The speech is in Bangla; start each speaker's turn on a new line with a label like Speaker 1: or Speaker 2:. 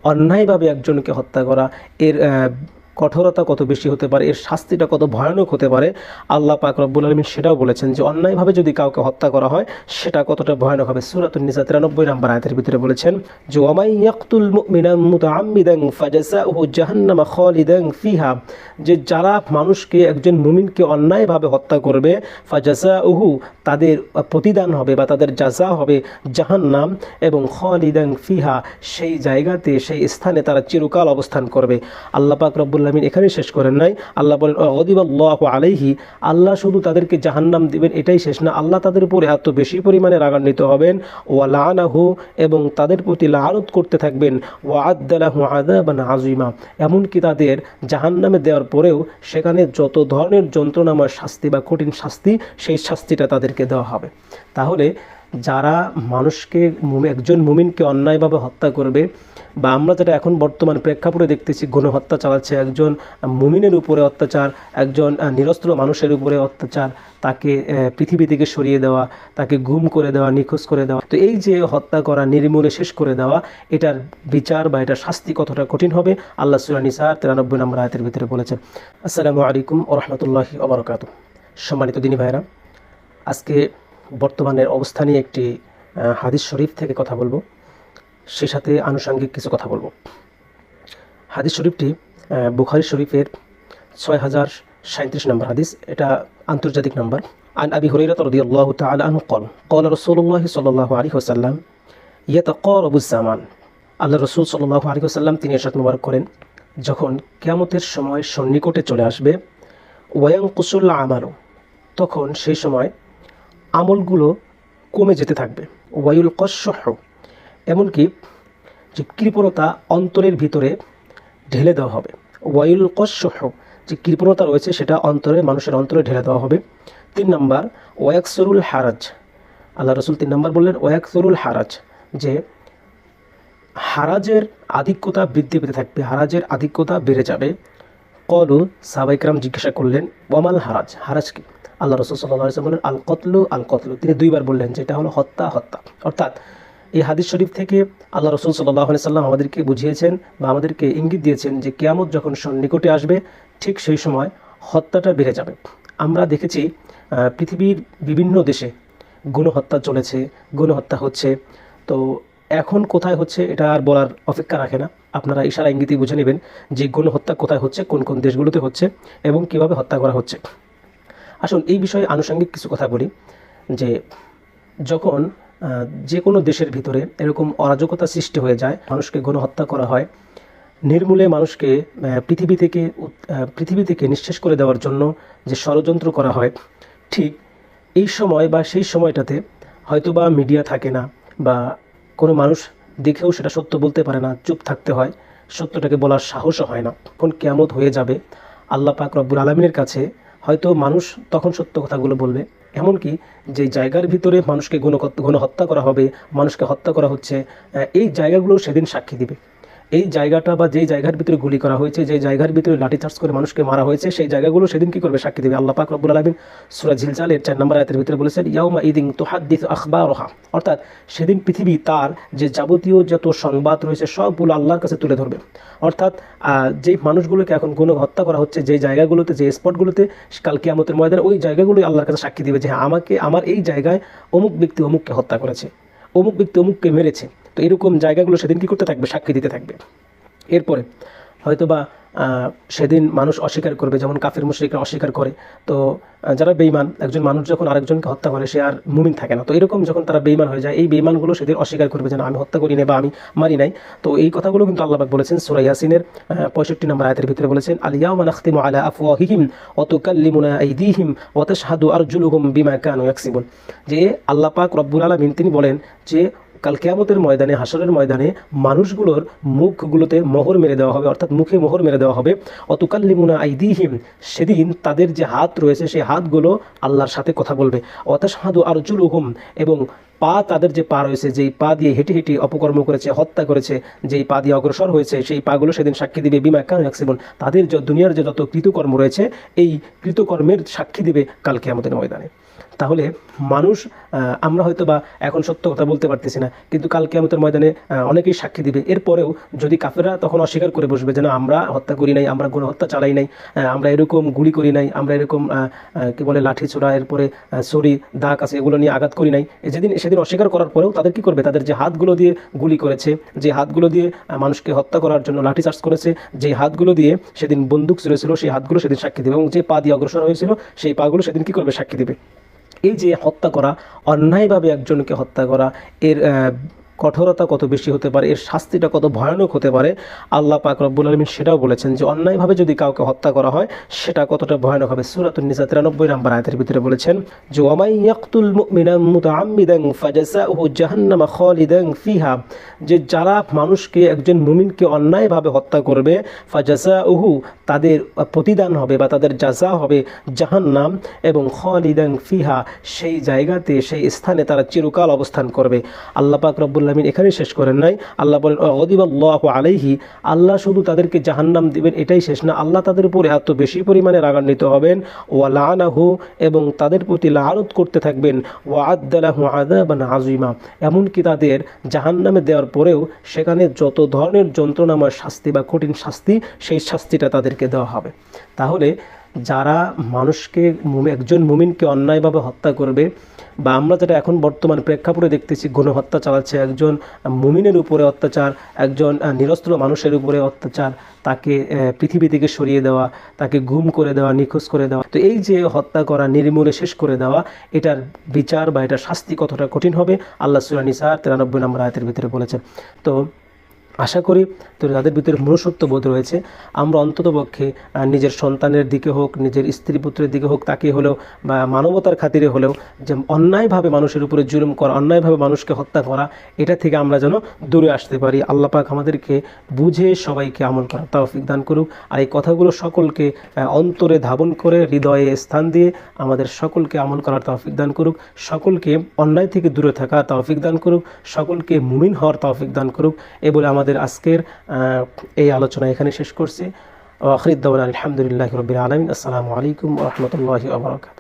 Speaker 1: অন্যায়ভাবে একজনকে হত্যা করা, এর কঠোরতা কত বেশি হতে পারে, এর শাস্তিটা কত ভয়ানক হতে পারে, আল্লাহ পাক রব্বুল আলামিন সেটাও বলেছেন যে অন্যায়ভাবে যদি কাউকে হত্যা করা হয় সেটা কতটা ভয়ানক হবে। সূরাতুন নিসা 93 নম্বর আয়াতের ভিতরে বলেছেন যে ওয়ামাই ইয়াকতুল মুমিনান মুতাআম্মিদান ফাজাযাউহু জাহান্নামা খালিদান ফিহা, যে যারা মানুষকে, একজন মুমিনকে অন্যায়ভাবে হত্যা করবে, ফাজাযাউহু তাদের প্রতিদান হবে বা তাদের জাযা হবে জাহান্নাম, এবং খালিদান ফিহা সেই জায়গাতে, সেই স্থানে তারা চিরকাল অবস্থান করবে। আল্লাহ পাক রব্বুল আলামিন এখানে শেষ করেন নাই, আল্লাহ বলেন গদিবাল্লাহু আলাইহি, আল্লাহ শুধু তাদেরকে জাহান্নাম দিবেন এটাই শেষ না, আল্লাহ তাদের উপরে এত বেশি পরিমাণে রাগান্বিত হবেন, ওয়া লাআনাহু, এবং তাদের প্রতি লানত করতে থাকবেন, ওয়া আদ্দা লাহু আযাবান আযীমা, এমনকি তাদের জাহান্নামে দেওয়ার পরেও সেখানে যত ধরনের যন্ত্রণাময় শাস্তি বা কঠিন শাস্তি, সেই শাস্তিটা তাদেরকে দেওয়া হবে। তাহলে যারা মানুষকে, একজন মুমিনকে অন্যায়ভাবে হত্যা করবে, বা আমরা যেটা এখন বর্তমান প্রেক্ষাপটে দেখতেছি, গণহত্যা চালাচ্ছে, একজন মুমিনের উপরে অত্যাচার, একজন নিরস্ত্র মানুষের উপরে অত্যাচার, তাকে পৃথিবী থেকে সরিয়ে দেওয়া, তাকে গুম করে দেওয়া, নিখোঁজ করে দেওয়া, তো এই যে হত্যা করা, নির্মূলে শেষ করে দেওয়া, এটার বিচার বা এটার শাস্তি কতটা কঠিন হবে আল্লাহ সূরা নিসা 93 নম্বর আয়াতের ভিতরে বলেছেন। আসসালামু আলাইকুম ওয়া রাহমাতুল্লাহি ওয়া বারাকাতুহু। সম্মানিত দিনী ভাইরা, আজকে বর্তমানের অবস্থা নিয়ে একটি হাদিস শরীফ থেকে কথা বলবো, সে সাথে আনুষঙ্গিক কিছু কথা বলবো। হাদিস শরীফটি বুখারী শরীফের 6037 নম্বর হাদিস, এটা আন্তর্জাতিক নম্বর। আন আবি হুরায়রা রাদিয়াল্লাহু তাআলা আনহু قال قال رسول الله صلى الله عليه وسلم يتقارب الزمان, আল্লাহ রাসূল সাল্লাল্লাহু আলাইহি ওয়াসাল্লাম তিনি ইরশাদ মুবারক করেন, যখন কিয়ামতের সময় সন্নিকটে চলে আসবে, ওয়ায়ানকুসুল আমালু, তখন সেই সময় আমলগুলো কমে যেতে থাকবে, ওয়ায়ুল কশহ, এমনকি যে কৃপণতা অন্তরের ভিতরে ঢেলে দেওয়া হবে, ওয়ায়ুল কশহ, যে কৃপণতা রয়েছে সেটা অন্তরে, মানুষের অন্তরে ঢেলে দেওয়া হবে। 3 নম্বর ওয়াকসরুল হারাজ, আল্লাহ রসুল 3 নম্বর বললেন ওয়াকসরুল হারাজ, যে হারাজের আধিক্যতা বৃদ্ধি পেতে থাকবে, হারাজের আধিক্যতা বেড়ে যাবে। কলু, সাহাবায়ে কেরাম জিজ্ঞাসা করলেন ওয়ামাল হারাজ, হারাজ কি? আল্লাহ রসুল সাল্লাল্লাহু আলাইহি ওয়াসাল্লাম বললেন আল কতলু আল কতলু, তিনি 2 বার বললেন যে এটা হলো হত্যা, হত্যা। অর্থাৎ এই হাদিস শরীফ থেকে আল্লাহ রসুল সাল্লাল্লাহু আলাইহি ওয়াসাল্লাম আমাদেরকে বুঝিয়েছেন বা আমাদেরকে ইঙ্গিত দিয়েছেন যে কিয়ামত যখন সন্নিকটে আসবে ঠিক সেই সময় হত্যাটা বেড়ে যাবে। আমরা দেখেছি পৃথিবীর বিভিন্ন দেশে গণহত্যা চলেছে, গণহত্যা হচ্ছে। তো এখন কোথায় হচ্ছে এটা আর বলার অপেক্ষা রাখে না, আপনারা ইশারা ইঙ্গিতই বুঝে নেবেন যে গণহত্যা কোথায় হচ্ছে, কোন কোন দেশগুলোতে হচ্ছে এবং কিভাবে হত্যা করা হচ্ছে। আসুন এই বিষয়ে আনুষঙ্গিক কিছু কথা বলি, যে যখন যে কোনো দেশের ভিতরে এরকম অরাজকতা সৃষ্টি হয়ে যায়, মানুষকে গণহত্যা করা হয়, নির্মূলে মানুষকে পৃথিবী থেকে নিঃশেষ করে দেওয়ার জন্য যে ষড়যন্ত্র করা হয়, ঠিক এই সময় বা সেই সময়টাতে হয়তোবা মিডিয়া থাকে না, বা কোনো মানুষ দেখেও সেটা সত্য বলতে পারে না, চুপ থাকতে হয়, সত্যটাকে বলার সাহসও হয় না। যখন কিয়ামত হয়ে যাবে, আল্লাহ পাক রব্বুল আলামিনের কাছে হয়তো মানুষ তখন সত্য কথাগুলো বলবে। এমনকি যে জায়গার ভিতরে মানুষকে গণহত্যা করা হবে, মানুষকে হত্যা করা হচ্ছে, এই জায়গাগুলো সেদিন সাক্ষী দিবে। এই জায়গাটা বা যেই জায়গার ভিতরে গুলি করা হয়েছে, যে জায়গার ভিতরে লাঠিচার্জ করে মানুষকে মারা হয়েছে, সেই জায়গাগুলো সেদিন কি করবে? সাক্ষী দেবে। আল্লাহ পাক রব্বুল আলামিন সূরা জিলজালের 4 নম্বর আয়াতের ভিতরে বলেছেন ইয়াউমা ইদিন তুহাদ্দিসু আখবারহা, অর্থাৎ সেদিন পৃথিবী তার যে যাবতীয় যত সংবাদ রয়েছে সবগুলো আল্লাহর কাছে তুলে ধরবে। অর্থাৎ যেই মানুষগুলোকে এখন হত্যা করা হচ্ছে, যে জায়গাগুলোতে, যে স্পটগুলোতে, কাল কিয়ামতের ময়দানে ওই জায়গাগুলোই আল্লাহর কাছে সাক্ষী দিবে যে হ্যাঁ, আমার এই জায়গায় অমুক ব্যক্তি অমুককে হত্যা করেছে, অমুক ব্যক্তি অমুককে মেরেছে। তো এরকম জায়গাগুলো সেদিন কী করতে থাকবে? সাক্ষী দিতে থাকবে। এরপরে হয়তোবা সেদিন মানুষ অস্বীকার করবে, যেমন কাফির মুশরিকরা অস্বীকার করে। তো যারা বেঈমান, একজন মানুষ যখন আরেকজনকে হত্যা করে সে আর মুমিন থাকে না। তো এরকম যখন তারা বেঈমান হয়ে যায়, এই বেঈমানগুলো সেদিন অস্বীকার করবে যে না, আমি হত্যা করি নাই বা আমি মারি নাই। তো এই কথাগুলো কিন্তু আল্লাহ পাক বলেছেন সূরা ইয়াসিনের 65 নম্বর আয়াতের ভিতরে বলেছেন আল ইয়াউমা নাখতিমু আলা আফওয়াহিহিম ওয়া তুকাল্লিমুনা আইদিহিম ওয়া তাশহাদু আরজুলুহুম বিমা কানু ইয়াকসিবুন, যে আল্লাহ পাক রব্বুল আলামিন তিনি বলেন যে কাল কিয়ামতের ময়দানে, হাসরের ময়দানে মানুষগুলোর মুখগুলোতে মোহর মেরে দেওয়া হবে, অর্থাৎ মুখে মোহর মেরে দেওয়া হবে। অতুকাল্লিমুনা আইদিহিম, সেদিন তাদের যে হাত রয়েছে সেই হাতগুলো আল্লাহর সাথে কথা বলবে। ওয়াতাশহাদু আরজুলুহুম, এবং পা, তাদের যে পা রয়েছে, যেই পা দিয়ে হেঁটে হেঁটে অপকর্ম করেছে, হত্যা করেছে, যেই পা দিয়ে অগ্রসর হয়েছে, সেই পাগুলো সেদিন সাক্ষী দিবে বিমা কানু ইয়াকসিবুন, তাদের দুনিয়ার যে যত কৃতকর্ম রয়েছে এই কৃতকর্মের সাক্ষী দিবে কাল কিয়ামতের ময়দানে। তাহলে মানুষ আমরা হয়তো বা এখন সত্য কথা বলতে পারতেছি না, কিন্তু কাল কিয়ামতের ময়দানে অনেকেই সাক্ষী দিবে। এরপরেও যদি কাফেররা তখন অস্বীকার করে বসবে যে না, আমরা হত্যা করি নাই, আমরা কোনো হত্যা চালাই নাই, আমরা এরকম গুলি করি নাই, আমরা এরকম কি বলে লাঠি ছোড়া, এরপরে ছড়ি দাগ আছে এগুলো নিয়ে আঘাত করি নাই, সেদিন অস্বীকার করার পরেও তাদের কি করবে? তাদের যে হাতগুলো দিয়ে গুলি করেছে, যে হাতগুলো দিয়ে মানুষকে হত্যা করার জন্য লাঠি চার্জ করেছে, যে হাতগুলো দিয়ে সেদিন বন্দুক ছিল, সেই হাতগুলো সেদিন সাক্ষী দেবে, এবং যে পা দিয়ে অগ্রসর হয়েছিল সেই পাগুলো সেদিন কি করবে? সাক্ষী দেবে। এই যে হত্যা করা, অন্যায়ভাবে একজনকে হত্যা করা, এর কঠোরতা কত বেশি হতে পারে, এর শাস্তিটা কত ভয়ানক হতে পারে, আল্লাহ পাক রব্বুল আলামিন সেটাও বলেছেন যে অন্যায়ভাবে যদি কাউকে হত্যা করা হয় সেটা কতটা ভয়ানক হবে। সূরাতুন নিসা 93 নম্বর আয়াতের ভিতরে বলেছেন যে ওয়ামাই ইয়াকতুল মুমিনান মুতাআম্মিদান ফাজাযাউহু জাহান্নামা খালিদান ফিহা, যে যারা মানুষকে, একজন মুমিনকে অন্যায়ভাবে হত্যা করবে, ফাজাযাউহু তাদের প্রতিদান হবে বা তাদের জাযা হবে জাহান্নাম, এবং খালিদান ফিহা সেই জায়গাতে, সেই স্থানে তারা চিরকাল অবস্থান করবে। আল্লাহ পাক রব্বুল আলামিন এখানেই শেষ করেন নাই, আল্লাহ বলেন গদিবাল্লাহু আলাইহি, আল্লাহ শুধু তাদেরকে জাহান্নাম দিবেন এটাই শেষ না, আল্লাহ তাদের উপরে এত বেশি পরিমাণে রাগান্বিত হবেন, ওয়া লাআনাহু, এবং তাদের প্রতি লানত করতে থাকবেন, ওয়া আদ্দা লাহু আযাবান আযীমা, এমনকি তাদের জাহান্নামে দেওয়ার পরেও সেখানে যত ধরনের যন্ত্রণাময় শাস্তি বা কঠিন শাস্তি, সেই শাস্তিটা তাদেরকে দেওয়া হবে। তাহলে যারা মানুষকে, একজন মুমিনকে অন্যায়ভাবে হত্যা করবে, বা আমরা যেটা এখন বর্তমান প্রেক্ষাপটে দেখতেছি, গণহত্যা চালাচ্ছে, একজন মুমিনের উপরে অত্যাচার, একজন নিরস্ত্র মানুষের উপরে অত্যাচার, তাকে পৃথিবী থেকে সরিয়ে দেওয়া, তাকে গুম করে দেওয়া, নিখোঁজ করে দেওয়া, তো এই যে হত্যা করা, নির্মূলে শেষ করে দেওয়া, এটার বিচার বা এটার শাস্তি কতটা কঠিন হবে আল্লাহ সূরা নিসা 93 নম্বর আয়াতের ভিতরে বলেছেন। তো আশা করি তো তাদের ভিতরে মনুষ্যত্ব বোধ রয়েছে, আমরা অন্ততপক্ষে নিজের সন্তানের দিকে হোক, নিজের স্ত্রী পুত্রের দিকে হোক, তাকে হলেও বা মানবতার খাতিরে হলেও, যে অন্যায়ভাবে মানুষের উপরে জুলুম করা, অন্যায়ভাবে মানুষকে হত্যা করা, এটা থেকে আমরা যেন দূরে আসতে পারি। আল্লাহ পাক আমাদেরকে বুঝে সবাইকে আমল করার তৌফিক দান করুক। আর এই কথাগুলো সকলকে অন্তরে ধাবন করে, হৃদয়ে স্থান দিয়ে আমাদের সকলকে আমল করার তৌফিক দান করুক, সকলকে অন্যায় থেকে দূরে থাকার তৌফিক দান করুক, সকলকে মুমিন হওয়ার তৌফিক দান করুক। এ বলে আমাদের আজকের এই আলোচনা এখানে শেষ করছি। আখির দাওয়ানা আলহামদুলিল্লাহি রাব্বিল আলামিন। আসসালামু আলাইকুম ওয়া রাহমাতুল্লাহি ওয়া বারাকাতুহু।